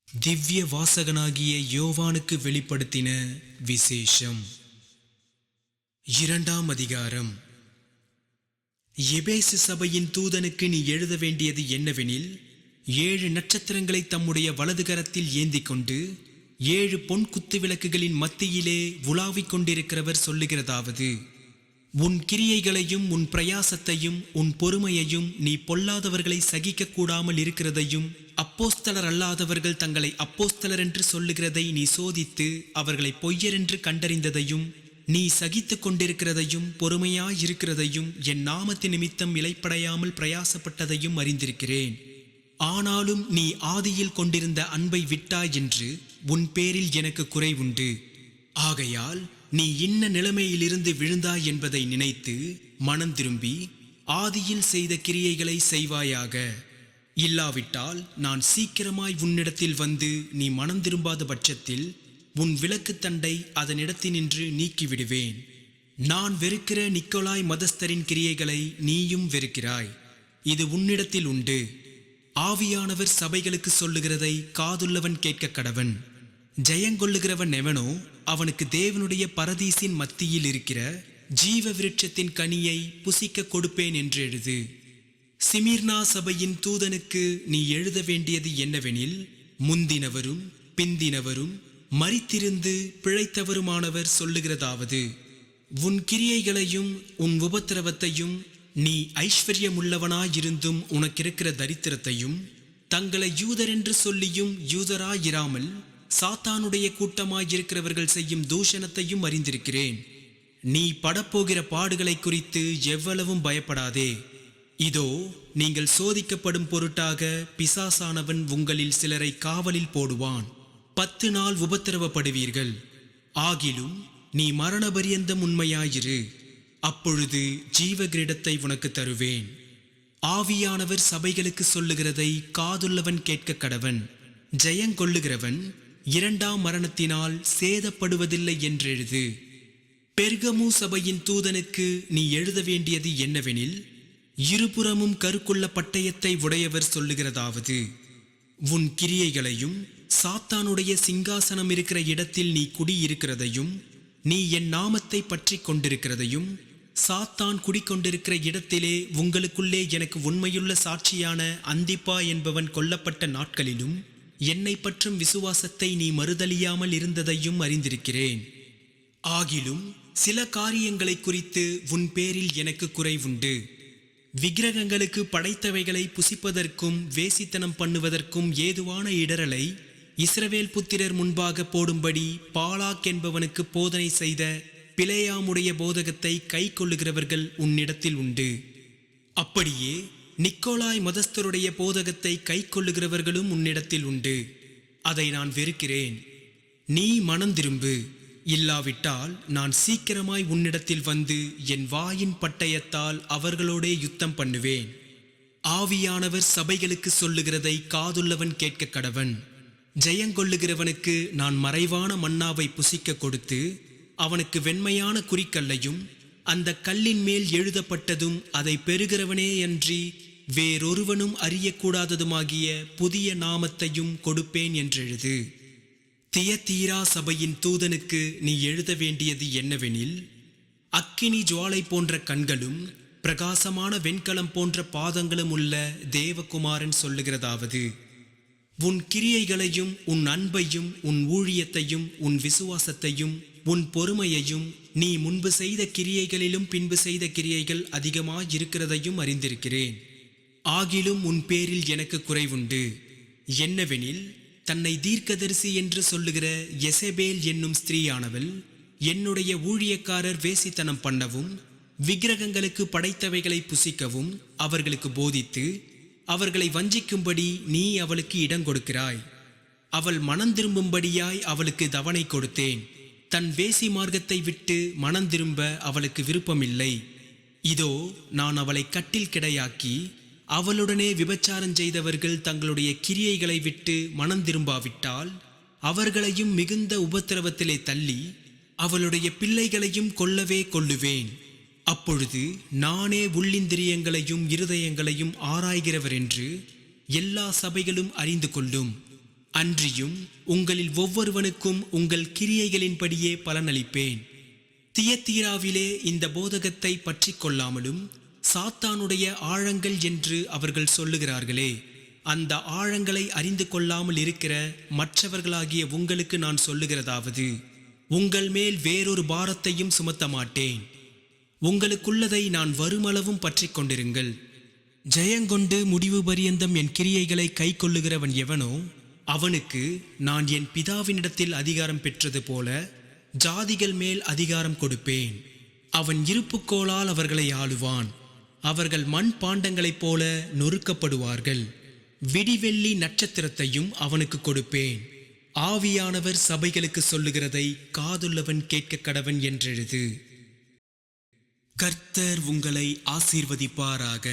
திவ்ய வாசகனாகிய யோவானுக்கு வெளிப்படுத்தின விசேஷம். 2ஆம் அதிகாரம். எபேசு சபையின் தூதனுக்கு நீ எழுத வேண்டியது என்னவெனில், 7 நட்சத்திரங்களை தம்முடைய வலது கரத்தில் ஏந்திக் கொண்டு 7 பொன் குத்து விளக்குகளின் மத்தியிலே உலாவிக் கொண்டிருக்கிறவர் சொல்லுகிறதாவது: உன் கிரியைகளையும் உன் பிரயாசத்தையும் உன் பொறுமையையும், நீ பொல்லாதவர்களை சகிக்க கூடாமல் இருக்கிறதையும், அப்போஸ்தலர் அல்லாதவர்கள் தங்களை அப்போஸ்தலர் என்று சொல்லுகிறதை நீ சோதித்து அவர்களை பொய்யர் என்று கண்டறிந்ததையும், நீ சகித்து கொண்டிருக்கிறதையும் பொறுமையாயிருக்கிறதையும், என் நாமத்து நிமித்தம் இளைப்படையாமல் பிரயாசப்பட்டதையும் அறிந்திருக்கிறேன். ஆனாலும் நீ ஆதியில் கொண்டிருந்த அன்பை விட்டாய் என்று உன் பேரில் எனக்கு குறைவுண்டு. ஆகையால் நீ இன்ன நிலைமையிலிருந்து விழுந்தாய் என்பதை நினைத்து மனம் திரும்பி ஆதியில் செய்த கிரியைகளை செய்வாயாக. இல்லாவிட்டால் நான் சீக்கிரமாய் உன்னிடத்தில் வந்து நீ மனம் திரும்பாத பட்சத்தில் உன் விளக்கு தண்டை அதனிடத்தினின்று நீக்கிவிடுவேன். நான் வெறுக்கிற நிக்கோலாய் மதஸ்தரின் கிரியைகளை நீயும் வெறுக்கிறாய். இது உன்னிடத்தில் உண்டு. ஆவியானவர் சபைகளுக்கு சொல்லுகிறதை காதுள்ளவன் கேட்க கடவன். ஜெயங்கொள்ளுகிறவன் எவனோ அவனுக்கு தேவனுடைய பரதீசின் மத்தியில் இருக்கிற ஜீவ விருட்சத்தின் கனியை புசிக்க கொடுப்பேன் என்று எழுது. சிமிர்னா சபையின் தூதனுக்கு நீ எழுத வேண்டியது என்னவெனில், முந்தினவரும் பிந்தினவரும் மரித்திருந்து பிழைத்தவருமானவர் சொல்லுகிறதாவது: உன் கிரியைகளையும் உன் உபத்திரவத்தையும், நீ ஐஸ்வர்யமுள்ளவனாயிருந்தும் உனக்கிருக்கிற தரித்திரத்தையும், தங்களை யூதர் என்று சொல்லியும் யூதராயிராமல் சாத்தானுடைய கூட்டமாயிருக்கிறவர்கள் செய்யும் தூஷணத்தையும் அறிந்திருக்கிறேன். நீ படப்போகிற பாடுகளை குறித்து எவ்வளவும் பயப்படாதே. இதோ, நீங்கள் சோதிக்கப்படும் பொருட்டாக பிசாசானவன் உங்களில் சிலரை காவலில் போடுவான். 10 நாள் உபத்திரவப்படுவீர்கள். ஆகிலும் நீ மரணபரியந்தம் உண்மையாயிரு. அப்பொழுது ஜீவகிரீடத்தை உனக்கு தருவேன். ஆவியானவர் சபைகளுக்கு சொல்லுகிறதை காதுள்ளவன் கேட்க கடவன். ஜெயங்கொள்ளுகிறவன் 2ஆம் மரணத்தினால் சேதப்படுவதில்லை என்றெழுது. பெர்கமு சபையின் தூதனுக்கு நீ எழுத வேண்டியது என்னவெனில், இருபுறமும் கருக்குள்ள பட்டயத்தை உடையவர் சொல்லுகிறதாவது: உன் கிரியைகளையும் சாத்தானுடைய சிங்காசனம் இருக்கிற இடத்தில் நீ குடியிருக்கிறதையும், நீ என் நாமத்தை பற்றி கொண்டிருக்கிறதையும், சாத்தான் குடிக்கொண்டிருக்கிற இடத்திலே உங்களுக்குள்ளே எனக்கு உண்மையுள்ள சாட்சியான அந்திப்பா என்பவன் கொல்லப்பட்ட நாட்களிலும் என்னை பற்றும் விசுவாசத்தை நீ மறுதலியாமல் இருந்ததையும் அறிந்திருக்கிறேன். ஆகிலும் சில காரியங்களை குறித்து உன் பேரில் எனக்கு குறைவுண்டு. விக்கிரகங்களுக்கு படைத்தவைகளை புசிப்பதற்கும் வேசித்தனம் பண்ணுவதற்கும் ஏதுவான இடரலை இஸ்ரவேல் புத்திரர் முன்பாக போடும்படி பாலாக் என்பவனுக்கு போதனை செய்த பிலேயாமுடைய போதகத்தை கை கொள்ளுகிறவர்கள் உன்னிடத்தில் உண்டு. அப்படியே நிக்கோலாய் மதஸ்தருடைய போதகத்தை கை கொள்ளுகிறவர்களும் உன்னிடத்தில் உண்டு. அதை நான் வெறுக்கிறேன். நீ மனம் திரும்பு. இல்லாவிட்டால் நான் சீக்கிரமாய் உன்னிடத்தில் வந்து என் வாயின் பட்டயத்தால் அவர்களோடே யுத்தம் பண்ணுவேன். ஆவியானவர் சபைகளுக்கு சொல்லுகிறதை காதுள்ளவன் கேட்க கடவன். ஜெயங்கொள்ளுகிறவனுக்கு நான் மறைவான மன்னாவை புசிக்க கொடுத்து, அவனுக்கு வெண்மையான குறிக்கல்லையும் அந்த கல்லின் மேல் எழுதப்பட்டதும் அதை பெறுகிறவனே அன்றி வேறொருவனும் அறியக்கூடாததுமாகிய புதிய நாமத்தையும் கொடுப்பேன் என்றெழுது. தியத்தீரா சபையின் தூதனுக்கு நீ எழுத வேண்டியது என்னவெனில், அக்கினி ஜுவாலை போன்ற கண்களும் பிரகாசமான வெண்கலம் போன்ற பாதங்களும் உள்ள தேவகுமாரன் சொல்லுகிறதாவது: உன் கிரியைகளையும் உன் அன்பையும் உன் ஊழியத்தையும் உன் விசுவாசத்தையும் உன் பொறுமையையும், நீ முன்பு செய்த கிரியைகளிலும் பின்பு செய்த கிரியைகள் அதிகமாயிருக்கிறதையும் அறிந்திருக்கிறேன். ஆகிலும் உன் பேரில் எனக்கு குறைவுண்டு. என்னவெனில், தன்னை தீர்க்கதரிசி என்று சொல்லுகிற எசபேல் என்னும் ஸ்திரீயானவள் என்னுடைய ஊழியக்காரர் வேசித்தனம் பண்ணவும் விக்கிரகங்களுக்கு படைத்தவைகளை புசிக்கவும் அவர்களுக்கு போதித்து அவர்களை வஞ்சிக்கும்படி நீ அவளுக்கு இடம் கொடுக்கிறாய். அவள் மனம் திரும்பும்படியாய் அவளுக்கு தவணை கொடுத்தேன். தன் வேசி மார்க்கத்தை விட்டு மனம் திரும்ப அவளுக்கு விருப்பமில்லை. இதோ, நான் அவளை கட்டில் கிடையாக்கி அவளுடனே விபச்சாரம் செய்தவர்கள் தங்களுடைய கிரியைகளை விட்டு மனம் திரும்பாவிட்டால் அவர்களையும் மிகுந்த உபத்திரவத்திலே தள்ளி அவளுடைய பிள்ளைகளையும் கொல்லவே கொல்லுவேன். அப்பொழுது நானே உள்ளிந்திரியங்களையும் இருதயங்களையும் ஆராய்கிறவர் என்று எல்லா சபைகளும் அறிந்து கொள்ளும். அன்றியும் உங்களில் ஒவ்வொருவனுக்கும் உங்கள் கிரியைகளின்படியே பலனளிப்பேன். தியத்தீராவிலே இந்த போதகத்தை பற்றி கொள்ளாமலும் சாத்தானுடைய ஆழங்கள் என்று அவர்கள் சொல்லுகிறார்களே, அந்த ஆழங்களை அறிந்து கொள்ளாமல் இருக்கிற மற்றவர்களாகிய உங்களுக்கு நான் சொல்லுகிறதாவது, உங்கள் மேல் வேறொரு பாரத்தையும் சுமத்த மாட்டேன். உங்களுக்குள்ளதை நான் வருமளவும் பற்றி கொண்டிருங்கள். ஜெயங்கொண்டு முடிவு பரியந்தம் என் கிரியைகளை கை கொள்ளுகிறவன் எவனோ அவனுக்கு நான் என் பிதாவினிடத்தில் அதிகாரம் பெற்றது போல ஜாதிகள் மேல் அதிகாரம் கொடுப்பேன். அவன் இருப்புக்கோளால் அவர்களை ஆளுவான். அவர்கள் மண் பாண்டங்களைப் போல நொறுக்கப்படுவார்கள். விடிவெள்ளி நட்சத்திரத்தையும் அவனுக்கு கொடுப்பேன். ஆவியானவர் சபைகளுக்கு சொல்லுகிறதை காதுள்ளவன் கேட்க கடவன் என்றெழுது. கர்த்தர் உங்களை ஆசீர்வதிப்பாராக.